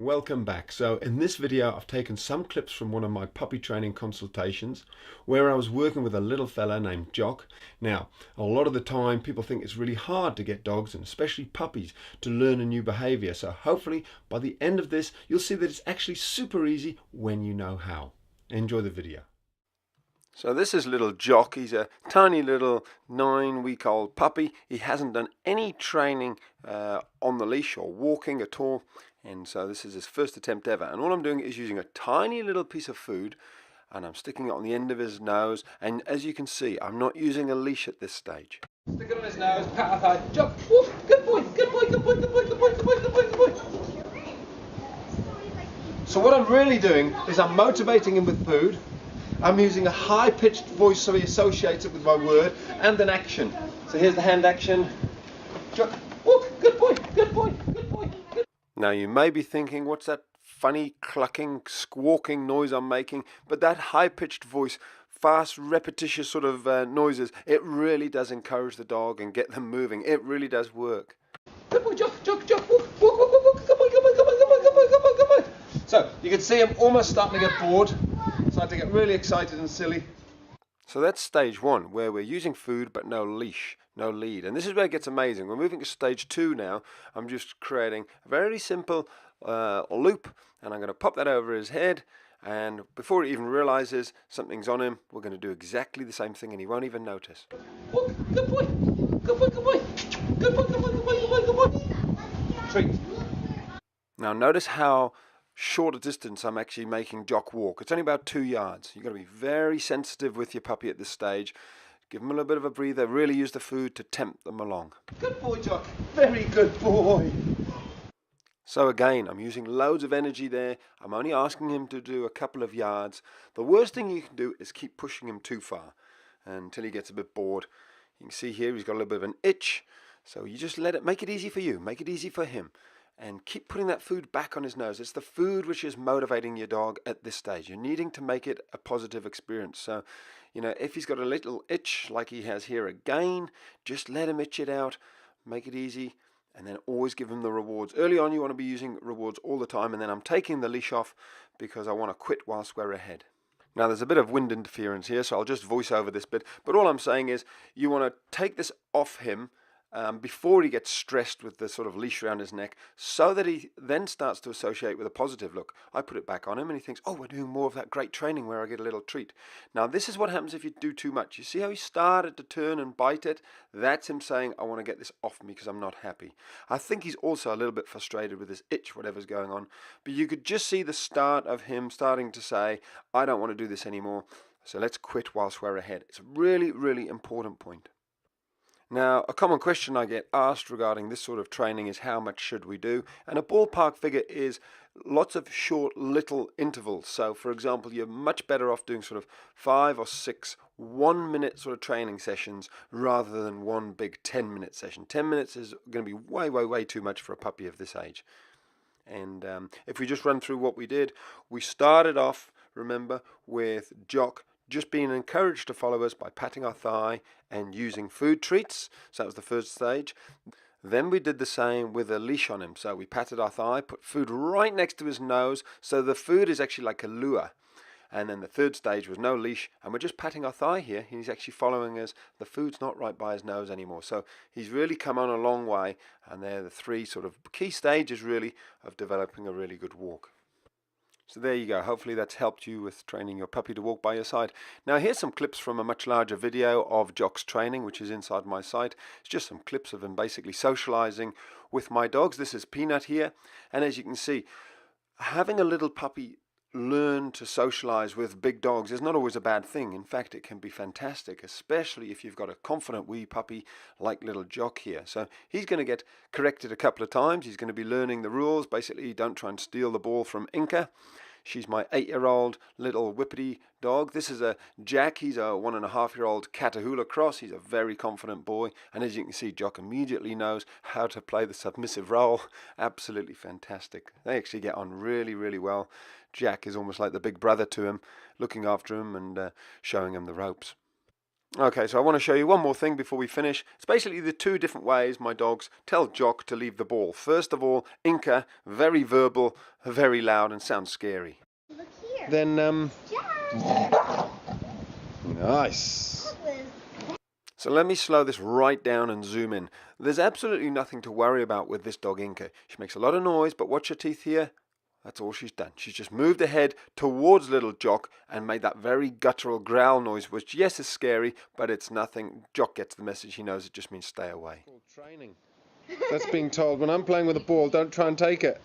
Welcome back. So in this video I've taken some clips from one of my puppy training consultations where I was working with a little fella named Jock. Now a lot of the time people think it's really hard to get dogs, and especially puppies, to learn a new behavior. So hopefully by the end of this you'll see that it's actually super easy when you know how. Enjoy the video. So this is little Jock. He's a tiny little 9-week-old puppy. He hasn't done any training on the leash or walking at all, and so this is his first attempt ever. And all I'm doing is using a tiny little piece of food and I'm sticking it on the end of his nose, and as you can see I'm not using a leash at this stage. Stick it on his nose, pat our thigh, Jock, woof, good boy, good boy, good boy, good boy, good boy, good boy, good boy, good boy. So what I'm really doing is I'm motivating him with food. I'm using a high-pitched voice so he associates it with my word, and an action. So here's the hand action. Jock, woof, good boy, good boy, good boy, good. Now you may be thinking, what's that funny clucking, squawking noise I'm making? But that high-pitched voice, fast, repetitious sort of noises, it really does encourage the dog and get them moving. It really does work. Good boy, Jock, Jock, Jock, woof, woof, woof, woof, woof, good boy, good boy, good boy, good boy, good boy, good boy, good boy. So you can see him almost starting to get bored. Starting to get really excited and silly. So that's stage one, where we're using food but no leash, no lead. And this is where it gets amazing. We're moving to stage two now. I'm just creating a very simple loop, and I'm going to pop that over his head, and before he even realizes something's on him, we're going to do exactly the same thing and he won't even notice. Oh, good boy, good boy, good boy, good boy, good boy, good boy, good boy, good boy. Treat. Now notice how short a distance I'm actually making Jock walk. It's only about 2 yards. You've got to be very sensitive with your puppy at this stage. Give them a little bit of a breather. Really use the food to tempt them along. Good boy, Jock. Very good boy. So again, I'm using loads of energy there. I'm only asking him to do a couple of yards. The worst thing you can do is keep pushing him too far until he gets a bit bored. You can see here he's got a little bit of an itch. So you just make it easy for you. Make it easy for him. And keep putting that food back on his nose. It's the food which is motivating your dog at this stage. You're needing to make it a positive experience. So, you know, if he's got a little itch like he has here again, just let him itch it out. Make it easy, and then always give him the rewards. Early on you want to be using rewards all the time, and then I'm taking the leash off because I want to quit whilst we're ahead. Now there's a bit of wind interference here, so I'll just voice over this bit. But all I'm saying is you want to take this off him before he gets stressed with the sort of leash around his neck, so that he then starts to associate with a positive look. I put it back on him and he thinks, oh, we're doing more of that great training where I get a little treat. Now this is what happens if you do too much. You see how he started to turn and bite it? That's him saying, I want to get this off me because I'm not happy. I think he's also a little bit frustrated with this itch, whatever's going on. But you could just see the start of him starting to say, I don't want to do this anymore, so let's quit whilst we're ahead. It's a really, really important point. Now, a common question I get asked regarding this sort of training is how much should we do? And a ballpark figure is lots of short little intervals. So, for example, you're much better off doing sort of 5 or 6 1-minute sort of training sessions rather than one big 10-minute session. 10 minutes is going to be way too much for a puppy of this age. And if we just run through what we did, we started off, remember, with Jock just being encouraged to follow us by patting our thigh and using food treats. So that was the first stage. Then we did the same with a leash on him. So we patted our thigh, put food right next to his nose, so the food is actually like a lure. And then the third stage was no leash, and we're just patting our thigh here. He's actually following us. The food's not right by his nose anymore. So he's really come on a long way, and they're the 3 sort of key stages really of developing a really good walk. So there you go. Hopefully that's helped you with training your puppy to walk by your side. Now here's some clips from a much larger video of Jock's training, which is inside my site. It's just some clips of him basically socializing with my dogs. This is Peanut here. And as you can see, having a little puppy learn to socialize with big dogs is not always a bad thing. In fact, it can be fantastic, especially if you've got a confident wee puppy like little Jock here. So he's going to get corrected a couple of times. He's going to be learning the rules. Basically, don't try and steal the ball from Inca. She's my 8-year-old little whippety dog. This is a Jack. He's a 1.5-year-old Catahoula cross. He's a very confident boy. And as you can see, Jock immediately knows how to play the submissive role. Absolutely fantastic. They actually get on really well. Jack is almost like the big brother to him, looking after him and showing him the ropes. Okay, so I want to show you one more thing before we finish. It's basically the two different ways my dogs tell Jock to leave the ball. First of all, Inca, very verbal, very loud, and sounds scary. Look here. Then, Jack. nice. So let me slow this right down and zoom in. There's absolutely nothing to worry about with this dog Inca. She makes a lot of noise, but watch her teeth here. That's all she's done. She's just moved her head towards little Jock and made that very guttural growl noise, which, yes, is scary, but it's nothing. Jock gets the message. He knows it just means stay away. Training. That's being told when I'm playing with a ball, don't try and take it.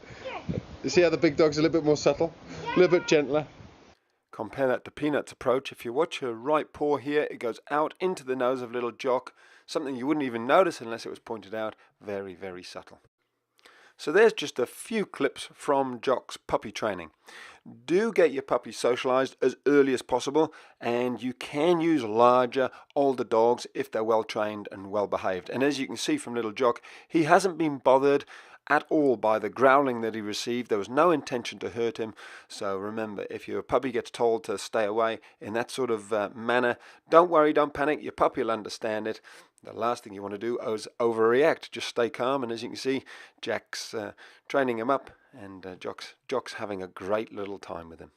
You see how the big dog's a little bit more subtle, a little bit gentler. Compare that to Peanut's approach. If you watch her right paw here, it goes out into the nose of little Jock, something you wouldn't even notice unless it was pointed out. Very, very subtle. So there's just a few clips from Jock's puppy training. Do get your puppy socialized as early as possible, and you can use larger, older dogs if they're well trained and well behaved. And as you can see from little Jock, he hasn't been bothered at all by the growling that he received. There was no intention to hurt him. So remember, if your puppy gets told to stay away in that sort of manner, don't worry, don't panic. Your puppy will understand it. The last thing you want to do is overreact. Just stay calm, and as you can see, Jack's training him up, and Jock's having a great little time with him.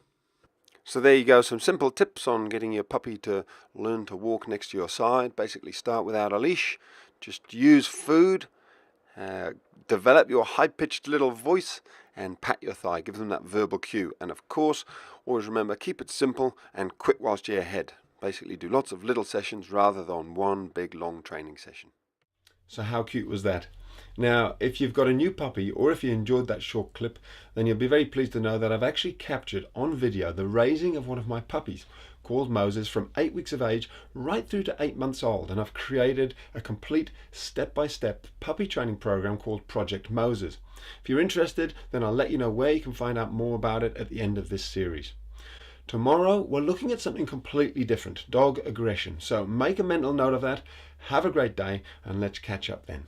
So there you go, some simple tips on getting your puppy to learn to walk next to your side. Basically start without a leash, just use food, develop your high-pitched little voice, and pat your thigh, give them that verbal cue. And of course, always remember, keep it simple and quick whilst you're ahead. Basically do lots of little sessions rather than one big long training session. So how cute was that? Now, if you've got a new puppy, or if you enjoyed that short clip, then you'll be very pleased to know that I've actually captured on video the raising of one of my puppies called Moses from 8 weeks of age right through to 8 months old, and I've created a complete step-by-step puppy training program called Project Moses. If you're interested, then I'll let you know where you can find out more about it at the end of this series. Tomorrow, we're looking at something completely different, dog aggression. So make a mental note of that, have a great day, and let's catch up then.